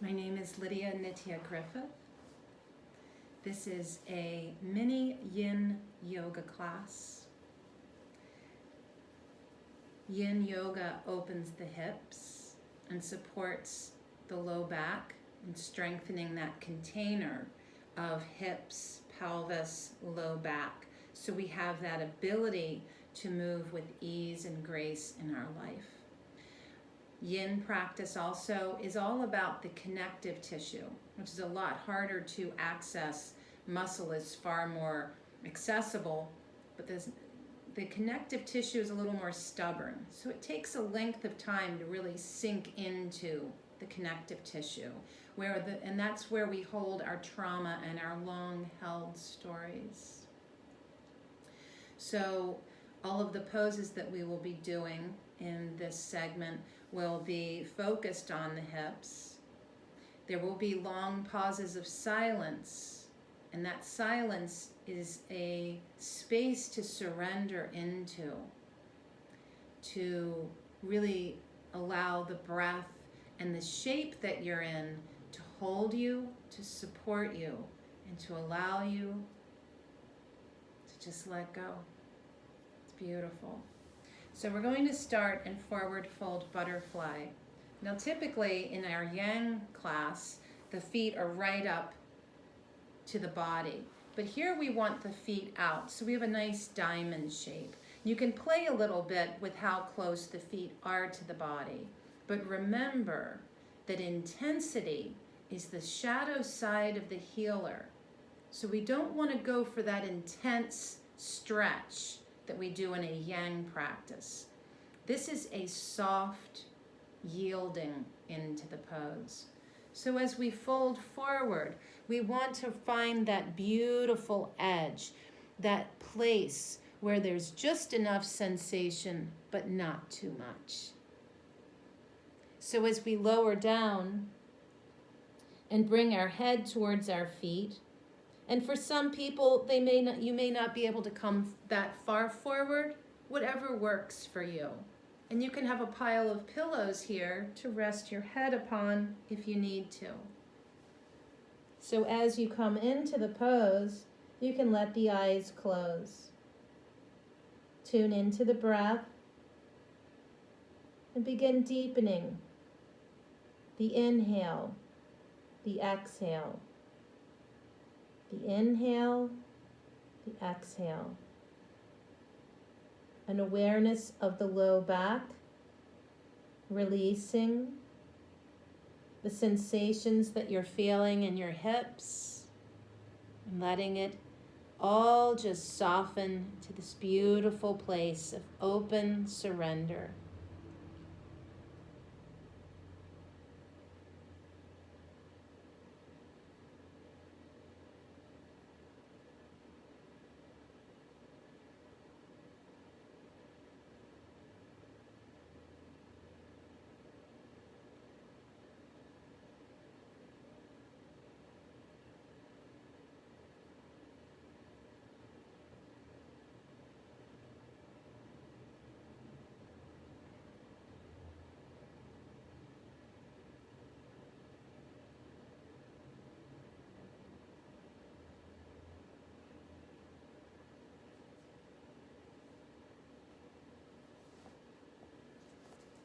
My name is Lydia Nitya Griffith. This is a mini Yin Yoga class. Yin Yoga opens the hips and supports the low back and strengthening that container of hips, pelvis, low back. So we have that ability to move with ease and grace in our life. Yin practice also is all about the connective tissue, which is a lot harder to access. Muscle is far more accessible, but the connective tissue is a little more stubborn. So it takes a length of time to really sink into the connective tissue, and that's where we hold our trauma and our long-held stories. So all of the poses that we will be doing in this segment will be focused on the hips. There will be long pauses of silence, and that silence is a space to surrender into, to really allow the breath and the shape that you're in to hold you, to support you, and to allow you to just let go. It's beautiful. So we're going to start in forward fold butterfly. Now typically in our Yang class, the feet are right up to the body. But here we want the feet out, so we have a nice diamond shape. You can play a little bit with how close the feet are to the body. But remember that intensity is the shadow side of the healer. So we don't want to go for that intense stretch that we do in a Yang practice. This is a soft yielding into the pose. So as we fold forward, we want to find that beautiful edge, that place where there's just enough sensation, but not too much. So as we lower down and bring our head towards our feet, and for some people, you may not be able to come that far forward, whatever works for you. And you can have a pile of pillows here to rest your head upon if you need to. So as you come into the pose, you can let the eyes close. Tune into the breath and begin deepening the inhale, the exhale. The inhale, the exhale. An awareness of the low back, releasing the sensations that you're feeling in your hips, and letting it all just soften to this beautiful place of open surrender.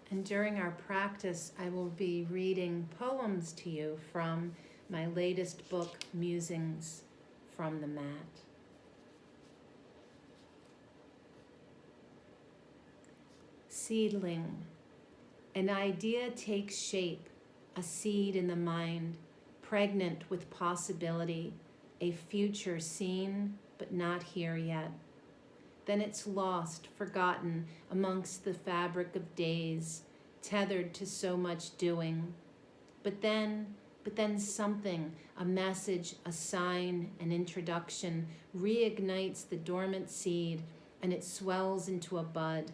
And during our practice, I will be reading poems to you from my latest book, Musings from the Mat. Seedling. An idea takes shape, a seed in the mind, pregnant with possibility, a future seen but not here yet. Then it's lost, forgotten amongst the fabric of days, tethered to so much doing. But then something, a message, a sign, an introduction, reignites the dormant seed, and it swells into a bud.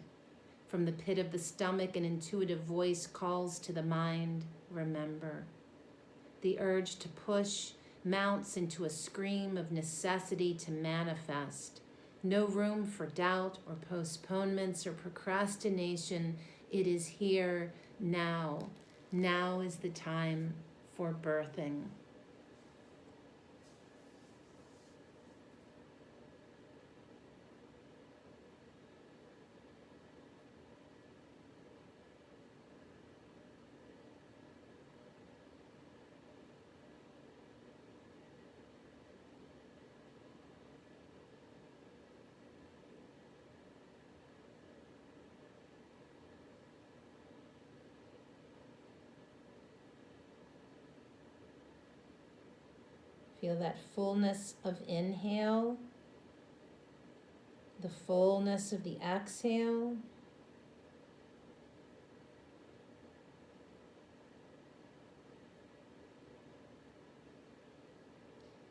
From the pit of the stomach, an intuitive voice calls to the mind, remember. The urge to push mounts into a scream of necessity to manifest. No room for doubt or postponements or procrastination. It is here now. Now is the time for birthing. Feel that fullness of inhale, the fullness of the exhale.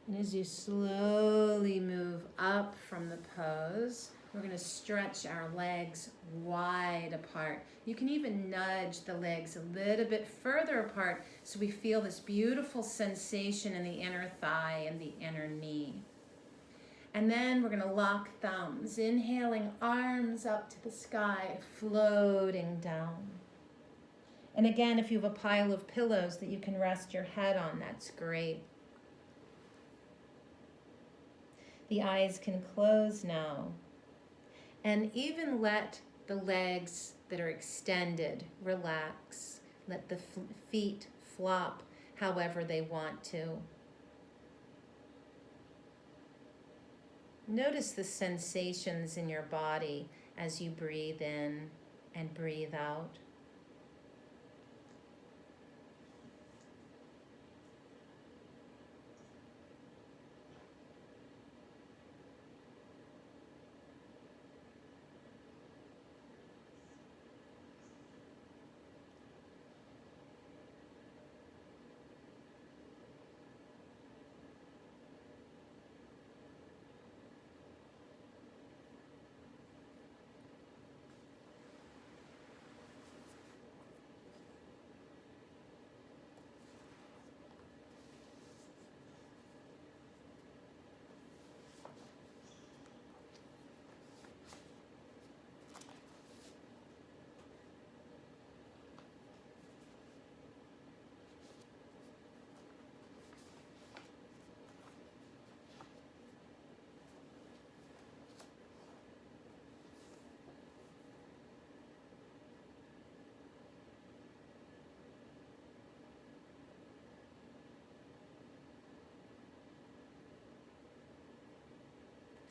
And as you slowly move up from the pose, we're going to stretch our legs wide apart. You can even nudge the legs a little bit further apart so we feel this beautiful sensation in the inner thigh and the inner knee. And then we're going to lock thumbs, inhaling arms up to the sky, floating down. And again, if you have a pile of pillows that you can rest your head on, that's great. The eyes can close now. And even let the legs that are extended relax. Let the feet flop however they want to. Notice the sensations in your body as you breathe in and breathe out.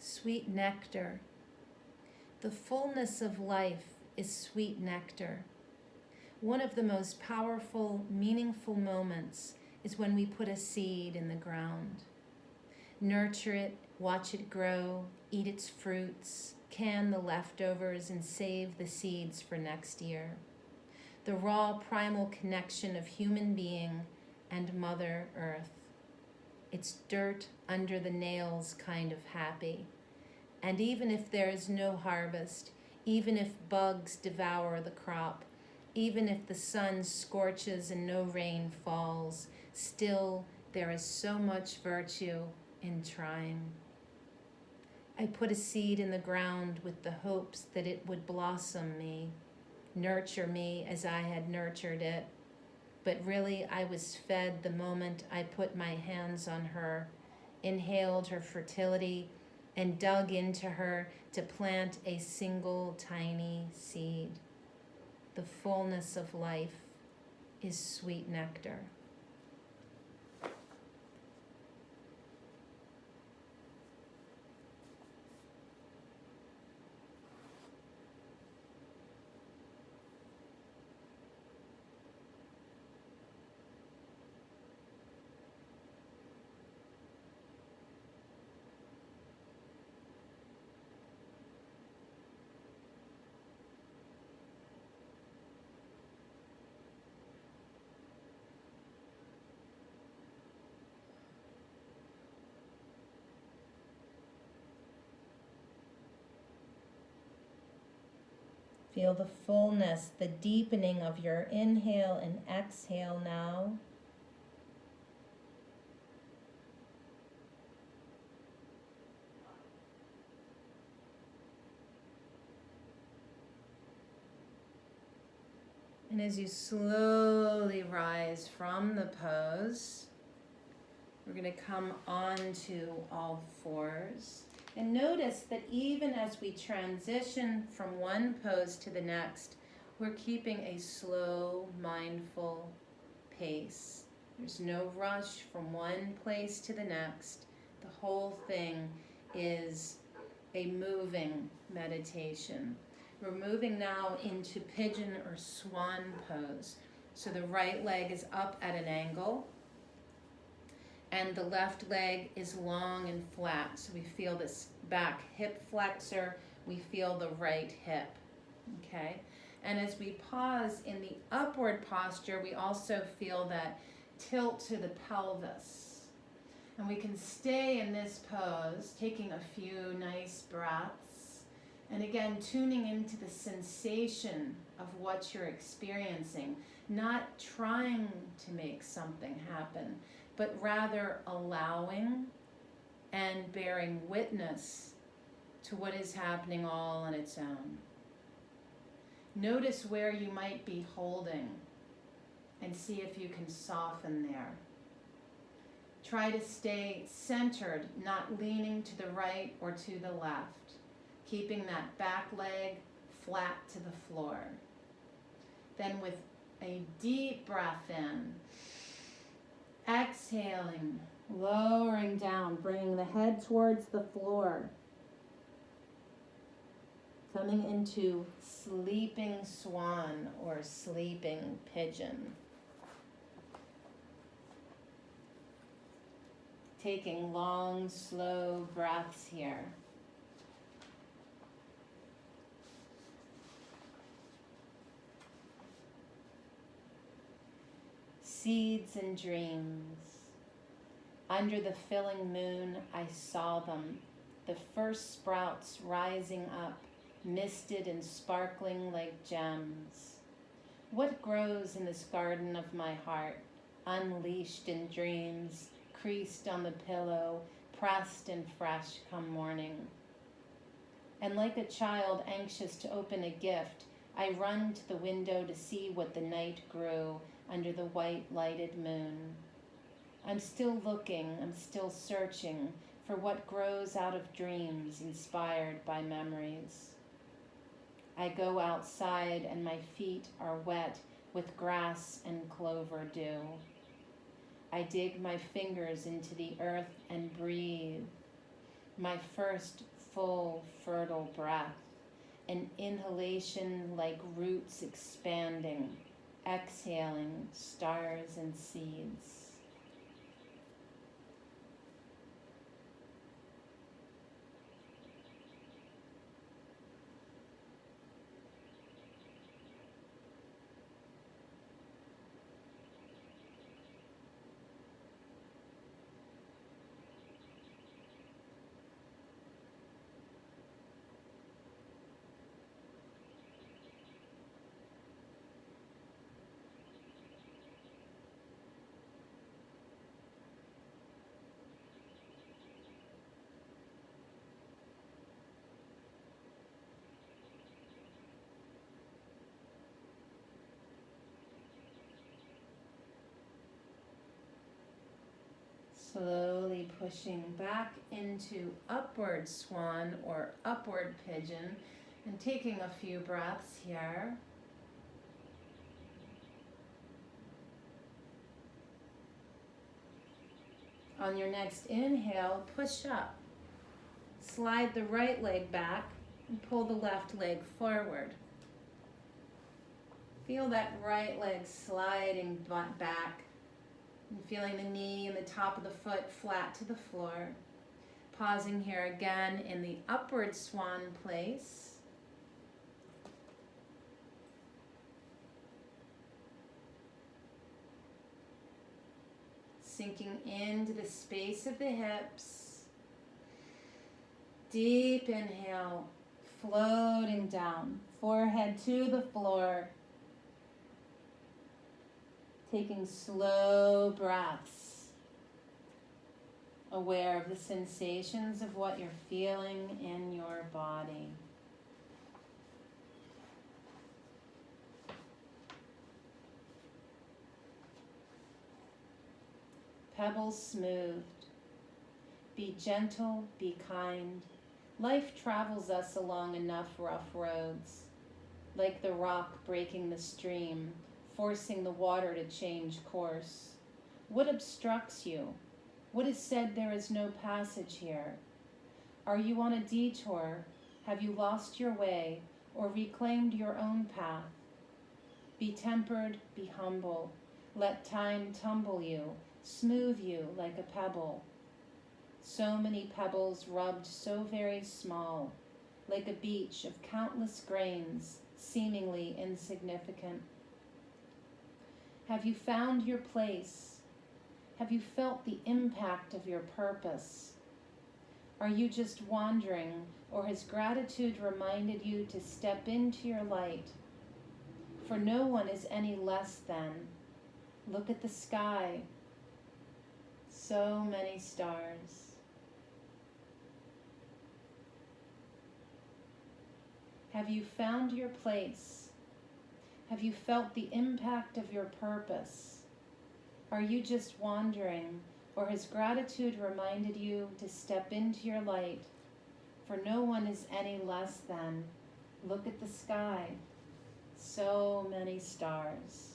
Sweet nectar. The fullness of life is sweet nectar. One of the most powerful, meaningful moments is when we put a seed in the ground. Nurture it, watch it grow, eat its fruits, can the leftovers, and save the seeds for next year. The raw, primal connection of human being and Mother Earth. It's dirt under the nails kind of happy. And even if there is no harvest, even if bugs devour the crop, even if the sun scorches and no rain falls, still there is so much virtue in trying. I put a seed in the ground with the hopes that it would blossom me, nurture me as I had nurtured it. But really, I was fed the moment I put my hands on her, inhaled her fertility, and dug into her to plant a single tiny seed. The fullness of life is sweet nectar. Feel the fullness, the deepening of your inhale and exhale now. And as you slowly rise from the pose, we're going to come onto all fours. And notice that even as we transition from one pose to the next, we're keeping a slow, mindful pace. There's no rush from one place to the next. The whole thing is a moving meditation. We're moving now into pigeon or swan pose. So the right leg is up at an angle, and the left leg is long and flat. So we feel this back hip flexor, we feel the right hip, okay? And as we pause in the upward posture, we also feel that tilt to the pelvis. And we can stay in this pose, taking a few nice breaths. And again, tuning into the sensation of what you're experiencing, not trying to make something happen, but rather allowing and bearing witness to what is happening all on its own. Notice where you might be holding and see if you can soften there. Try to stay centered, not leaning to the right or to the left, keeping that back leg flat to the floor. Then with a deep breath in, exhaling, lowering down, bringing the head towards the floor, coming into sleeping swan or sleeping pigeon. Taking long, slow breaths here. Seeds and dreams. Under the filling moon, I saw them, the first sprouts rising up, misted and sparkling like gems. What grows in this garden of my heart, unleashed in dreams, creased on the pillow, pressed and fresh come morning? And like a child anxious to open a gift, I run to the window to see what the night grew under the white lighted moon. I'm still looking, I'm still searching for what grows out of dreams inspired by memories. I go outside and my feet are wet with grass and clover dew. I dig my fingers into the earth and breathe. My first full, fertile breath, an inhalation like roots expanding, exhaling stars and seeds. Slowly pushing back into upward swan or upward pigeon and taking a few breaths here. On your next inhale, push up. Slide the right leg back and pull the left leg forward. Feel that right leg sliding back. And feeling the knee and the top of the foot flat to the floor. Pausing here again in the upward swan place. Sinking into the space of the hips. Deep inhale, floating down, forehead to the floor. Taking slow breaths, aware of the sensations of what you're feeling in your body. pebbles smoothed. Be gentle, be kind. Life travels us along enough rough roads, like the rock breaking the stream, forcing the water to change course. What obstructs you? What is said there is no passage here? Are you on a detour? Have you lost your way or reclaimed your own path? Be tempered, be humble. Let time tumble you, smooth you like a pebble. So many pebbles rubbed so very small, like a beach of countless grains, seemingly insignificant. Have you found your place? Have you felt the impact of your purpose? Are you just wandering, or has gratitude reminded you to step into your light? For no one is any less than. Look at the sky. So many stars. Have you found your place? Have you felt the impact of your purpose? Are you just wandering, or has gratitude reminded you to step into your light? For no one is any less than. Look at the sky. So many stars.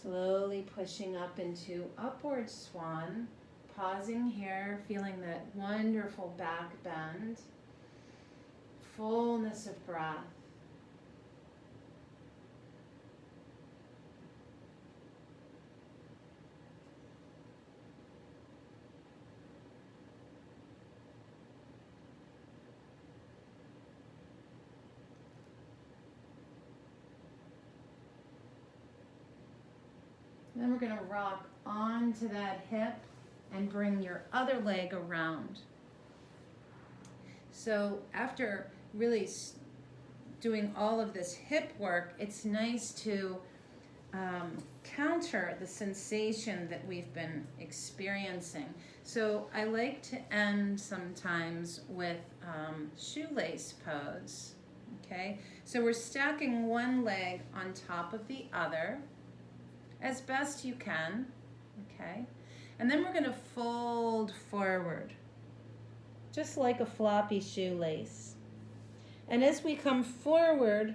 Slowly pushing up into upward swan, pausing here, feeling that wonderful back bend, fullness of breath. Then we're going to rock onto that hip and bring your other leg around. So after really doing all of this hip work, it's nice to counter the sensation that we've been experiencing. So I like to end sometimes with shoelace pose. Okay, so we're stacking one leg on top of the other as best you can, okay? And then we're gonna fold forward, just like a floppy shoelace. And as we come forward,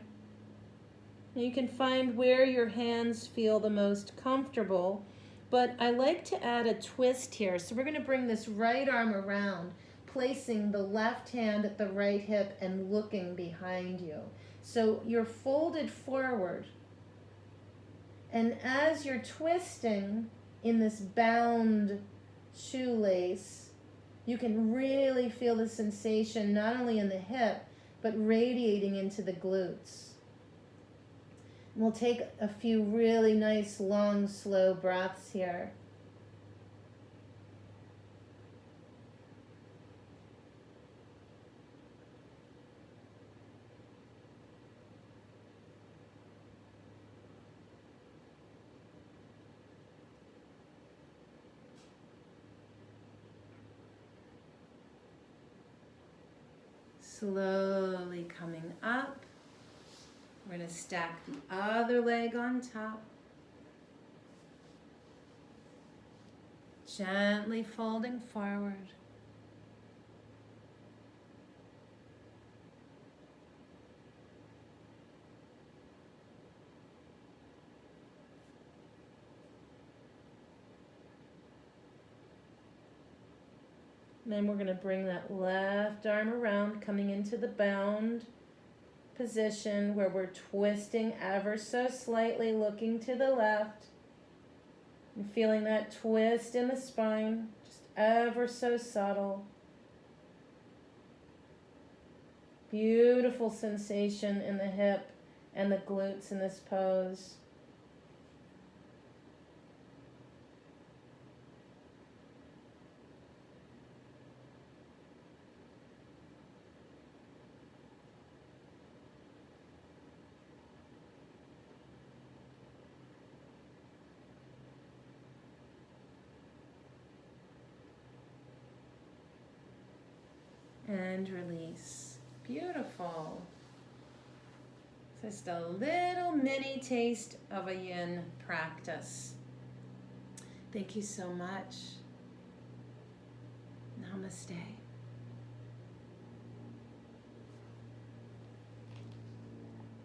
you can find where your hands feel the most comfortable, but I like to add a twist here. So we're gonna bring this right arm around, placing the left hand at the right hip and looking behind you. So you're folded forward. And as you're twisting in this bound shoelace, you can really feel the sensation not only in the hip, but radiating into the glutes. And we'll take a few really nice, long, slow breaths here. Slowly coming up, we're going to stack the other leg on top. Gently folding forward. And then we're going to bring that left arm around, coming into the bound position where we're twisting ever so slightly, looking to the left. And feeling that twist in the spine, just ever so subtle. Beautiful sensation in the hip and the glutes in this pose. And release. Beautiful. Just a little mini taste of a yin practice. Thank you so much. Namaste.